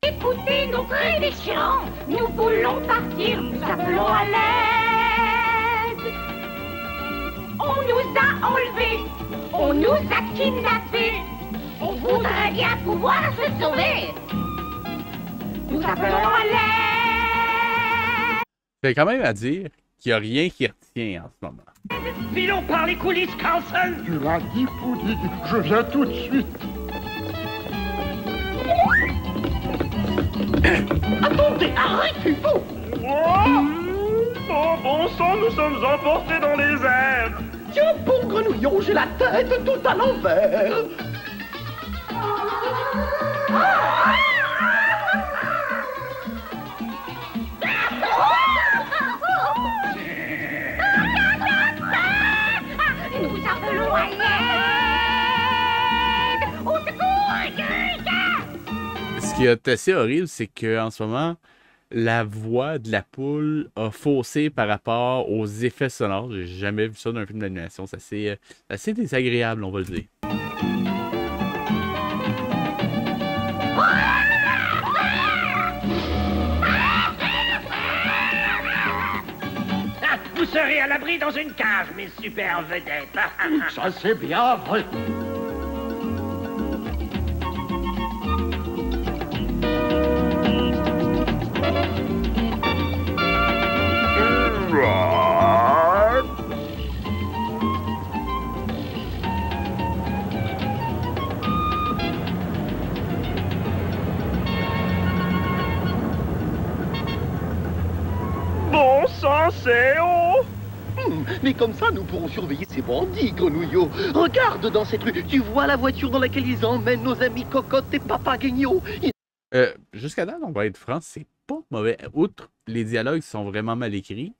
Écoutez nos prédictions, nous voulons partir, nous appelons à l'aide. On nous a enlevés, on nous a kidnappés, on voudrait bien pouvoir se sauver. Nous appelons à l'aide. C'est quand même à dire qu'il n'y a rien qui retient en ce moment. Filons par les coulisses, Carlson. Tu l'as dit, Pudding, je viens tout de suite. Attendez, arrêtez-vous! Oh, bon sang, nous sommes emportés dans les airs. Tiens, bon grenouillon, j'ai la tête tout à l'envers. Nous appelons à l'aide. Au secours, quelqu'un. Ce qui est assez horrible, c'est qu'en ce moment, la voix de la poule a faussé par rapport aux effets sonores. J'ai jamais vu ça dans un film d'animation. C'est assez désagréable, on va le dire. Vous serez à l'abri dans une cage, mes super vedettes. Ça, c'est bien vrai. Bon sang, c'est haut. Mais comme ça, nous pourrons surveiller ces bandits, grenouillot. Regarde dans cette rue, tu vois la voiture dans laquelle ils emmènent nos amis Cocotte et Papageno. Jusqu'à date, on va être franc, c'est pas mauvais. Outre les dialogues qui sont vraiment mal écrits,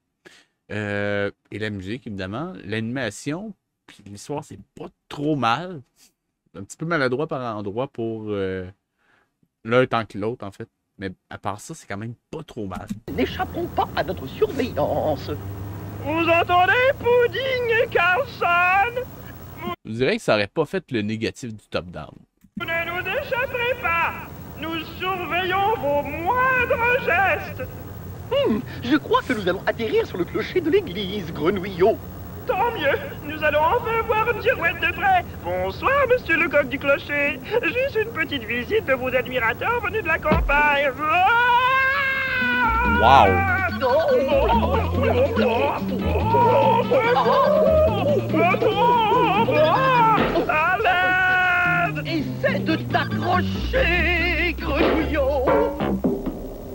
et la musique, évidemment, l'animation, puis l'histoire, c'est pas trop mal. Un petit peu maladroit par endroit pour l'un tant que l'autre, en fait. Mais à part ça, c'est quand même pas trop mal. N'échapperons pas à notre surveillance. Vous entendez, Pudding et Carlson? Je dirais que ça aurait pas fait le négatif du top-down. Vous ne nous échapperez pas. Nous surveillons vos moindres gestes. Je crois que nous allons atterrir sur le clocher de l'église, grenouillot. Tant mieux, nous allons enfin voir une girouette de près. Bonsoir, monsieur le coq du clocher. Juste une petite visite de vos admirateurs venus de la campagne. Wow! À l'aide! Essaie de t'accrocher, Grenouillot.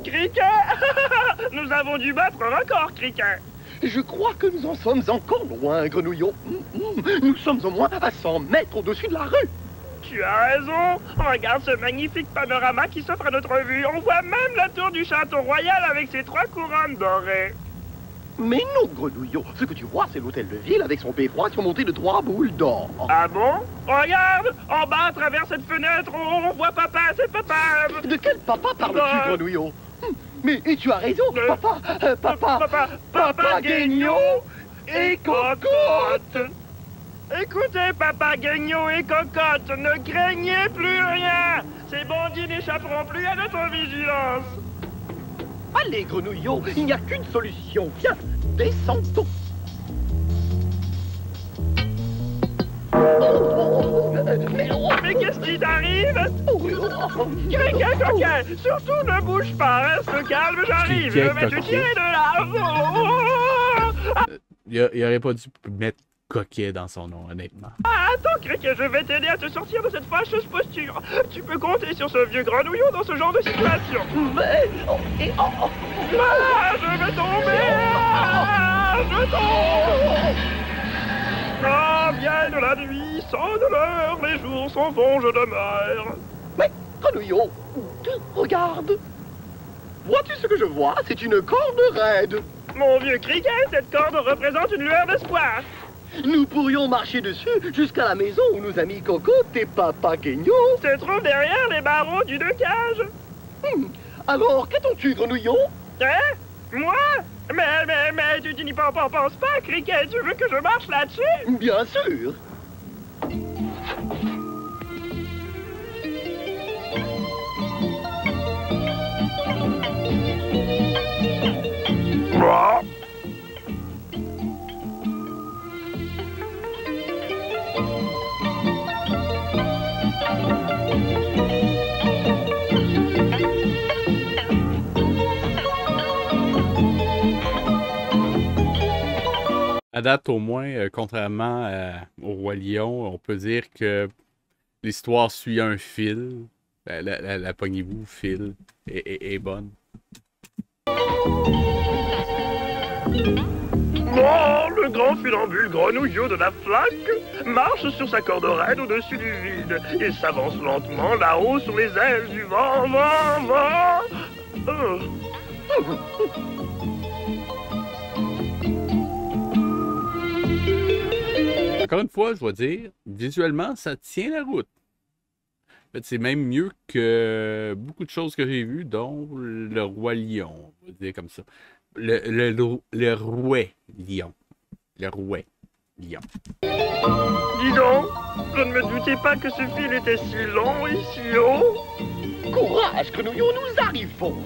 Cricket! Nous avons dû battre un record, Cricket. Je crois que nous en sommes encore loin, Grenouillot. Nous sommes au moins à 100 mètres au-dessus de la rue. Tu as raison. Regarde ce magnifique panorama qui s'offre à notre vue. On voit même la tour du château royal avec ses 3 couronnes dorées. Mais non, Grenouillot. Ce que tu vois, c'est l'hôtel de ville avec son beffroi surmonté de 3 boules d'or. Ah bon? Regarde! En bas, à travers cette fenêtre, on voit papa, c'est papa! De quel papa parles-tu, Grenouillot? Mais et tu as raison, Papa Guignot et Cocotte. Écoutez, Papa Guignot et Cocotte, ne craignez plus rien. Ces bandits n'échapperont plus à notre vigilance. Allez, Grenouillot, il n'y a qu'une solution. Viens, descendons. Mais qu'est-ce qui t'arrive? Cricket, Coquet, surtout ne bouge pas, reste calme, j'arrive, je vais te tirer de là. Il aurait pas dû mettre Coquet dans son nom, honnêtement. Ah, attends, Cricket, je vais t'aider à te sortir de cette fâcheuse posture. Tu peux compter sur ce vieux grenouillot dans ce genre de situation. Mais... Ah, je vais tomber. Ah, je tombe. Ah, vienne la nuit, sans douleur, les jours s'en vont, je demeure. Mais, Grenouillot, regarde. Vois-tu ce que je vois? C'est une corde raide. Mon vieux Cricket, cette corde représente une lueur d'espoir. Nous pourrions marcher dessus jusqu'à la maison où nos amis Cocotte et Papa Guignot se trouvent derrière les barreaux d'une cage. Alors, qu'attends-tu, Grenouillot? Hein? Moi? Mais tu n'y penses pas, Cricket. Tu veux que je marche là-dessus? Bien sûr. À date, au moins, contrairement au Roi Lion, on peut dire que l'histoire suit un fil. La pognez-vous, fil, est bonne. Oh, le grand funambule grenouillot de la flaque marche sur sa corde raide au-dessus du vide et s'avance lentement là-haut sur les ailes du vent. Encore une fois, je dois dire, visuellement, ça tient la route. En fait, c'est même mieux que beaucoup de choses que j'ai vues, dont le Roi Lion, on va dire comme ça. Le Rouet Lion. Le Rouet Lion. Dis donc, je ne me doutais pas que ce fil était si long et si haut. Courage, Grenouillot, nous arrivons.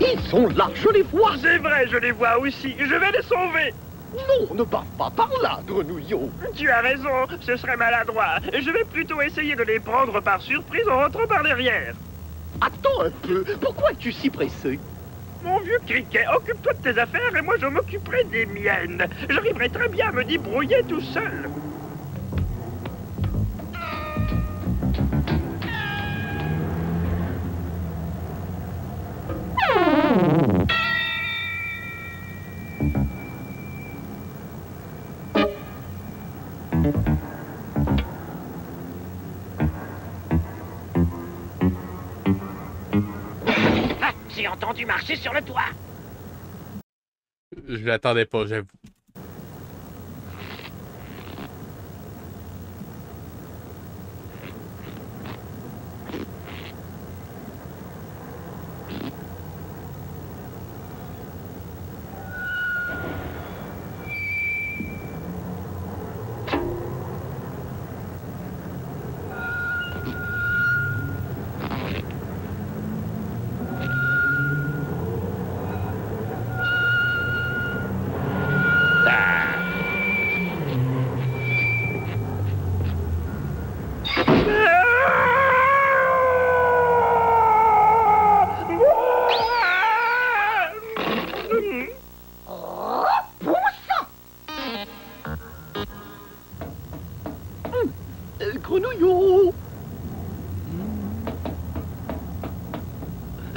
Ils sont là, je les vois. C'est vrai, je les vois aussi. Je vais les sauver. Non, ne pars pas par là, Grenouillot. Tu as raison, ce serait maladroit. Je vais plutôt essayer de les prendre par surprise en rentrant par derrière. Attends un peu, pourquoi es-tu si pressé? Mon vieux Cricket, occupe-toi de tes affaires et moi je m'occuperai des miennes. J'arriverai très bien à me débrouiller tout seul. J'ai entendu marcher sur le toit. Je l'attendais pas, j'avoue.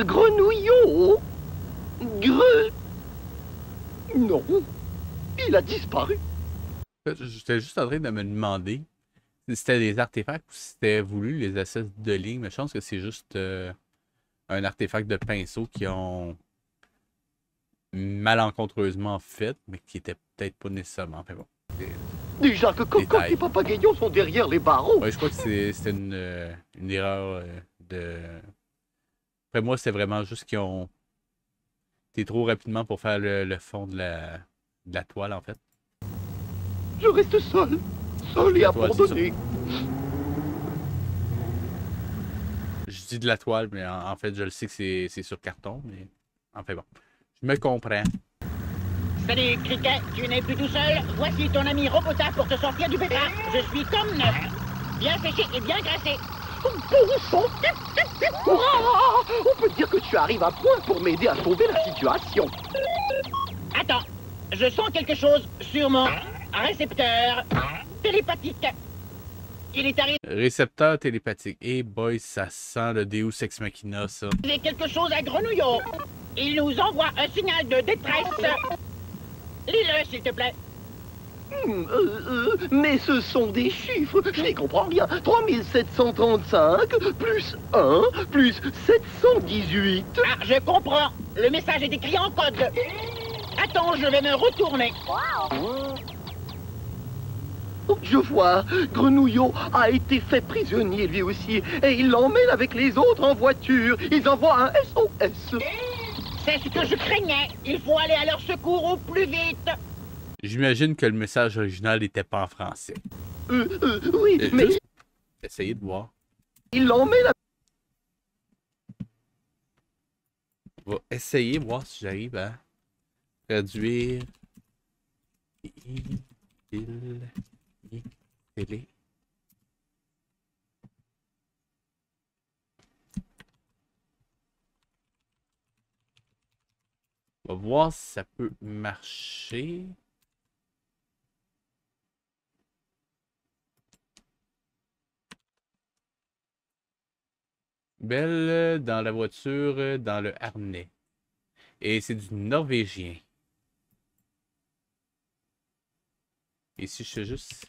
Grenouillot? Non, il a disparu. J'étais juste en train de me demander si c'était des artefacts ou si c'était voulu les espèces de lignes, mais je pense que c'est juste un artefact de pinceau qui ont malencontreusement fait, mais qui était peut-être pas nécessairement. Enfin bon. Déjà que Cocotte et Papagayon sont derrière les barreaux. Ouais, je crois que c'était une erreur de. Après moi, c'est vraiment juste qu'ils ont été trop rapidement pour faire le fond de la toile, en fait. Je reste seul et abandonné. Je dis de la toile, mais en fait, je le sais que c'est sur carton, mais enfin bon. Je me comprends. Salut, Cricket, tu n'es plus tout seul. Voici ton ami Robota pour te sortir du pétard. Je suis comme neuf. Bien séché et bien grassé. Bon sang! On peut dire que tu arrives à point pour m'aider à sauver la situation. Attends, je sens quelque chose sur mon récepteur télépathique. Il est arrivé Récepteur télépathique. Et boy, ça sent le Deus Ex Machina, ça. quelque chose à Grenouillot. Il nous envoie un signal de détresse. Lis-le, s'il te plaît. Mais ce sont des chiffres, je n'y comprends rien. 3735 plus 1 plus 718. Ah, je comprends. Le message est écrit en code. Attends, je vais me retourner. Je vois, Grenouillot a été fait prisonnier lui aussi, et il l'emmène avec les autres en voiture. Ils envoient un SOS. C'est ce que je craignais. Il faut aller à leur secours au plus vite. J'imagine que le message original n'était pas en français. Oui, mais... Juste essayez de voir. Il l'emmène avec... On va essayer, voir si j'arrive à traduire... Télé. On va voir si ça peut marcher. Belle dans la voiture, dans le harnais. Et c'est du norvégien. Et si je fais juste...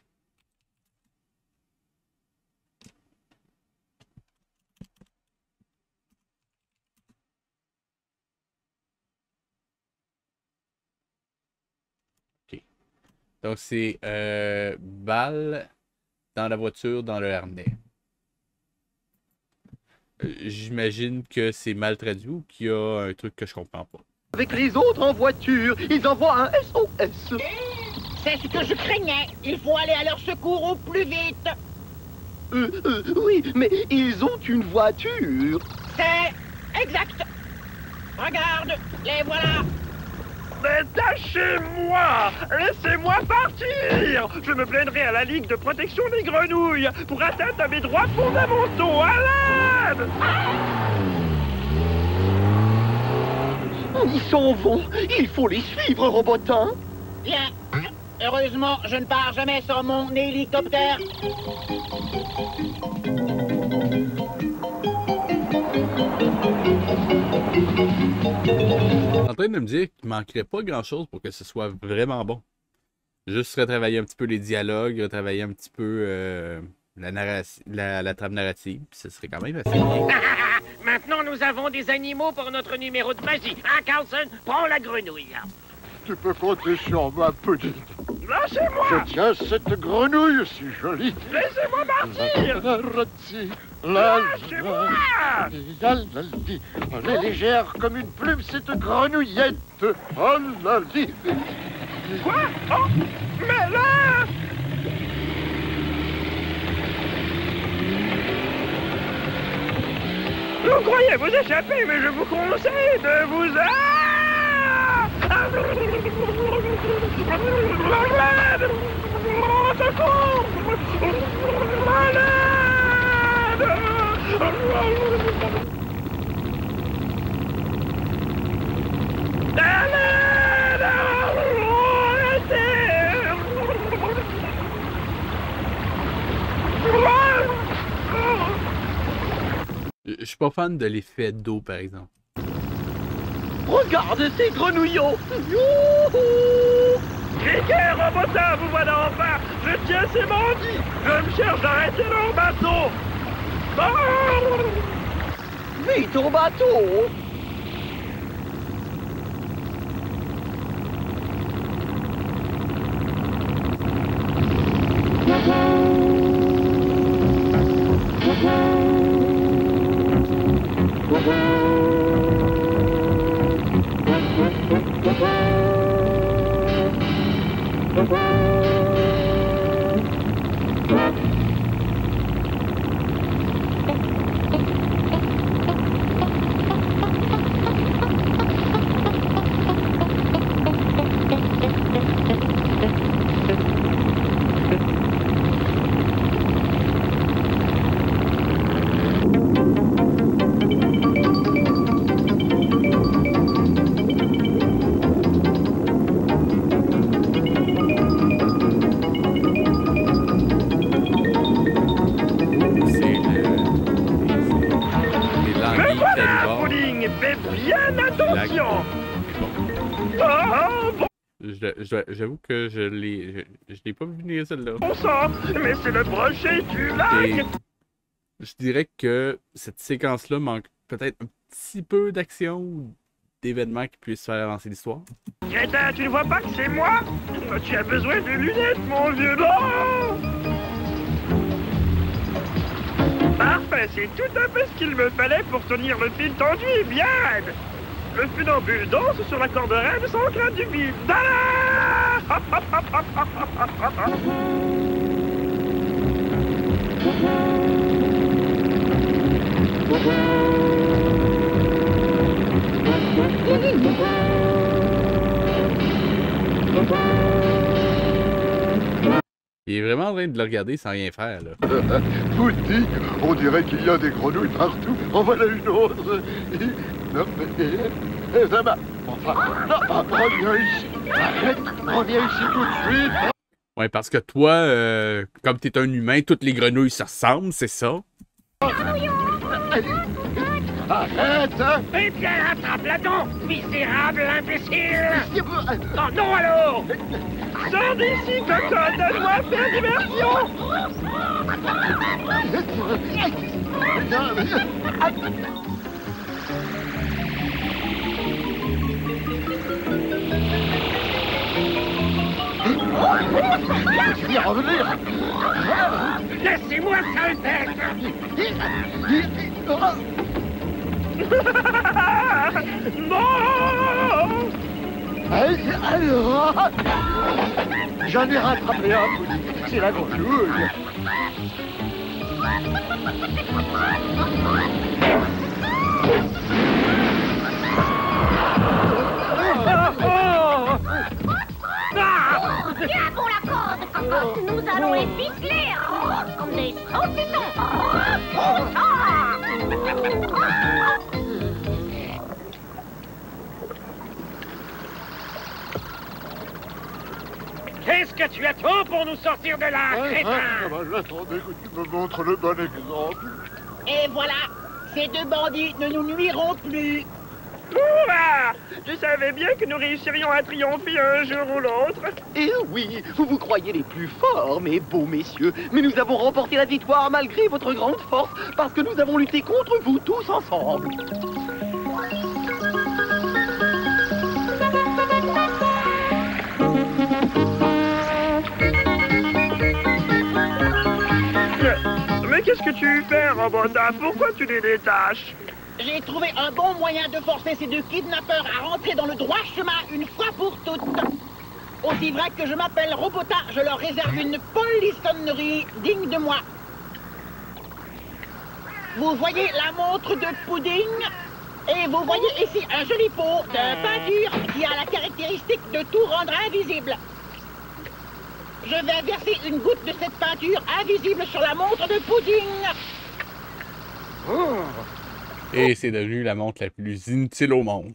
OK. Donc c'est balle dans la voiture, dans le harnais. J'imagine que c'est mal traduit ou qu'il y a un truc que je comprends pas. Avec les autres en voiture, ils envoient un SOS. C'est ce que je craignais. Il faut aller à leur secours au plus vite. Oui, mais ils ont une voiture. C'est exact. Regarde, les voilà. Détachez-moi! Laissez-moi partir! Je me plaindrai à la Ligue de protection des grenouilles pour atteinte à mes droits fondamentaux. À l'aide! Ils s'en vont. Il faut les suivre, Robotin. Bien. Heureusement, je ne pars jamais sans mon hélicoptère. En train de me dire qu'il manquerait pas grand chose pour que ce soit vraiment bon. Juste retravailler un petit peu les dialogues, retravailler un petit peu la trame narrative, puis ce serait quand même assez bien. Maintenant, nous avons des animaux pour notre numéro de magie. Hein, Carlson? Prends la grenouille. Tu peux compter sur moi, petite. Lâchez-moi! Je tiens cette grenouille si jolie. Laissez-moi partir! Lâchez-moi! Elle est légère comme une plume, cette grenouillette. Oh là là! Quoi? Oh! Mais là! Vous croyez vous échapper, mais je vous conseille de vous... Malade! Au secours! Malade! Je suis pas fan de l'effet d'eau, par exemple. Regarde ces grenouillons. Youhou! Criquet, Robota, vous voilà enfin. Je tiens ces bandits. Je me cherche d'arrêter leur bateau. Vite au bateau. J'avoue que je l'ai pas vu venir celle-là. On sent, mais c'est le brochet du lac. Je dirais que cette séquence-là manque peut-être un petit peu d'action ou d'événements qui puissent faire avancer l'histoire. Crétin, tu ne vois pas que c'est moi? Tu as besoin de lunettes, mon vieux. Oh! Parfait, c'est tout un peu ce qu'il me fallait pour tenir le fil tendu et bien raide. Le funambule danse sur la corde raide sans crainte du vide. Il est vraiment en train de le regarder sans rien faire, là. Pudding, on dirait qu'il y a des grenouilles partout. En voilà une autre. Non, mais... ça va. Enfin, non, reviens ici. Arrête, reviens ici tout de suite. Ouais, parce que toi, comme t'es un humain, toutes les grenouilles se ressemblent, c'est ça? Arrête, hein? Eh bien, attrape-la donc, misérable imbécile! Non, non alors! Sors d'ici, cocotte, donne-moi à faire diversion! Je vais revenir. Laissez-moi, sale bête! Non! J'en ai rattrapé un, Pudding. C'est la grenouille. Viens pour la corde, cocotte. Nous allons les ficeler comme des saucissons. Qu'est-ce que tu attends pour nous sortir de là, crétin? J'attendais que tu me montres le bon exemple. Et voilà, ces deux bandits ne nous nuiront plus. Ouah! Je savais bien que nous réussirions à triompher un jour ou l'autre. Eh oui, vous vous croyez les plus forts, mes beaux messieurs. Mais nous avons remporté la victoire malgré votre grande force, parce que nous avons lutté contre vous tous ensemble. Mais qu'est-ce que tu fais, Robota? Pourquoi tu les détaches? J'ai trouvé un bon moyen de forcer ces deux kidnappeurs à rentrer dans le droit chemin une fois pour toutes. Aussi vrai que je m'appelle Robota, je leur réserve une polissonnerie digne de moi. Vous voyez la montre de Pudding? Et vous voyez ici un joli pot de peinture qui a la caractéristique de tout rendre invisible. Je vais verser une goutte de cette peinture invisible sur la montre de Pudding. Et c'est devenu la montre la plus inutile au monde.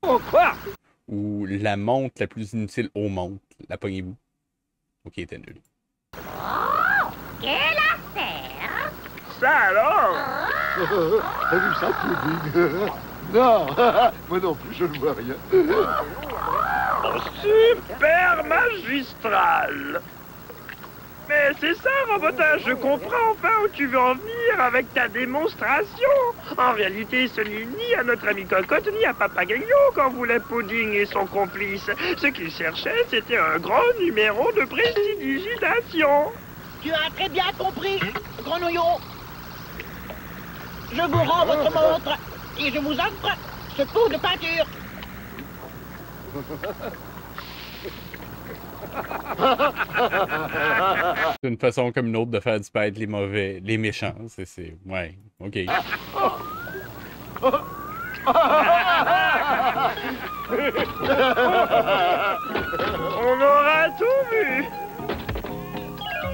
Oh, quoi? Ou la montre la plus inutile au monde. La pognez-vous. Ok, elle était nulle. Oh, quelle affaire! Ça alors? T'as vu ça, Pudding? Non, moi non plus, je ne vois rien. Oh, super magistral! Mais c'est ça, Robotin, je comprends enfin où tu veux en venir avec ta démonstration. En réalité, ce n'est ni à notre ami Cocotte, ni à Papa Gagnon qu'en voulait Pudding et son complice. Ce qu'ils cherchaient, c'était un grand numéro de prestidigitation. Tu as très bien compris, Grenouillon. Je vous rends votre montre et je vous offre ce pot de peinture. C'est une façon comme une autre de faire disparaître les mauvais, les méchants. Ouais, ok. On aura tout vu.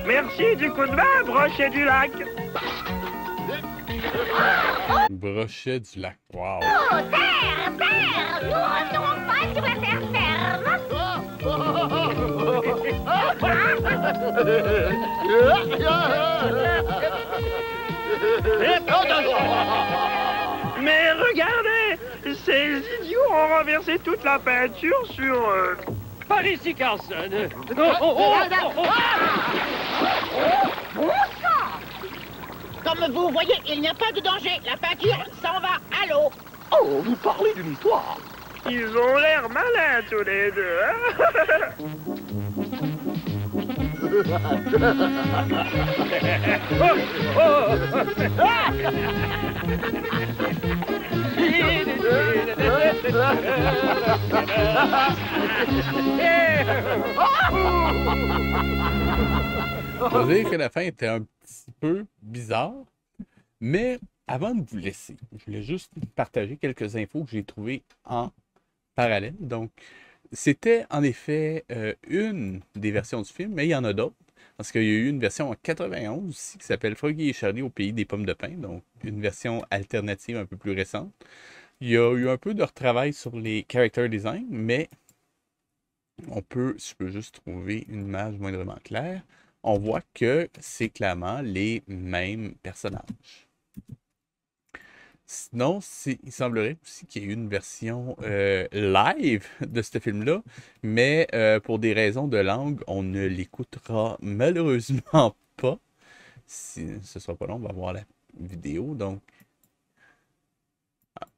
Merci du coup de main, Brochet du Lac. Brochet du Lac, wow. Oh, terre, terre! Nous resterons pas sur la terre ferme! Mais regardez, ces idiots ont renversé toute la peinture sur... Par ici, Carlson. Comme vous voyez, il n'y a pas de danger. La peinture s'en va à l'eau. Oh, vous parlez d'une histoire. Ils ont l'air malins tous les deux, hein? Je veux dire que la fin était un petit peu bizarre, mais avant de vous laisser, je voulais juste partager quelques infos que j'ai trouvées en parallèle. Donc, c'était en effet une des versions du film, mais il y en a d'autres. Parce qu'il y a eu une version en 91 aussi qui s'appelle Froggy et Charlie au pays des pommes de pin. Donc, une version alternative un peu plus récente. Il y a eu un peu de retravail sur les character design, mais si je peux juste trouver une image moindrement claire, on voit que c'est clairement les mêmes personnages. Sinon, il semblerait aussi qu'il y ait eu une version live de ce film-là, mais pour des raisons de langue, on ne l'écoutera malheureusement pas. Si ce sera pas long, on va voir la vidéo. Donc,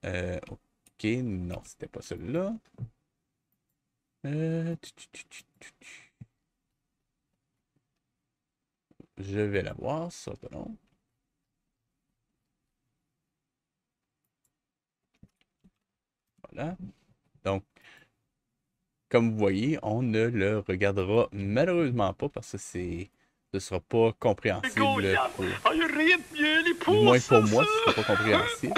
ok, non, c'était pas celui-là. Je vais la voir, ça sera pas long. Voilà. Donc, comme vous voyez, on ne le regardera malheureusement pas parce que ce ne sera pas compréhensible. Du moins pour moi, ce ne sera pas compréhensible.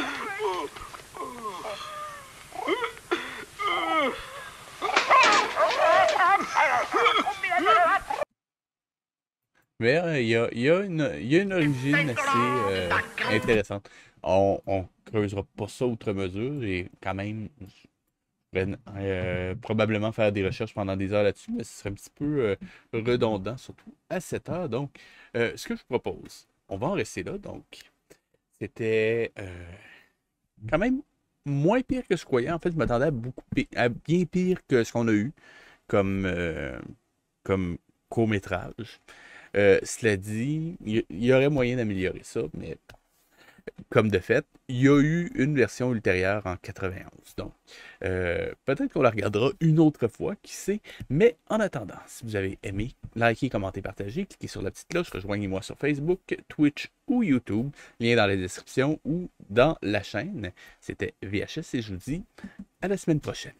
Mais il y a une origine assez intéressante. On ne creusera pas ça outre mesure et quand même, je pourrais probablement faire des recherches pendant des heures là-dessus, mais ce serait un petit peu redondant, surtout à cette heure. Donc, ce que je vous propose, on va en rester là. Donc, c'était quand même moins pire que je croyais. En fait, je m'attendais à bien pire que ce qu'on a eu comme court-métrage. Cela dit, il y aurait moyen d'améliorer ça, mais comme de fait, il y a eu une version ultérieure en 91. Donc, peut-être qu'on la regardera une autre fois, qui sait. Mais en attendant, si vous avez aimé, likez, commentez, partagez, cliquez sur la petite cloche, rejoignez-moi sur Facebook, Twitch ou YouTube. Lien dans la description ou dans la chaîne. C'était VHS et je vous dis à la semaine prochaine.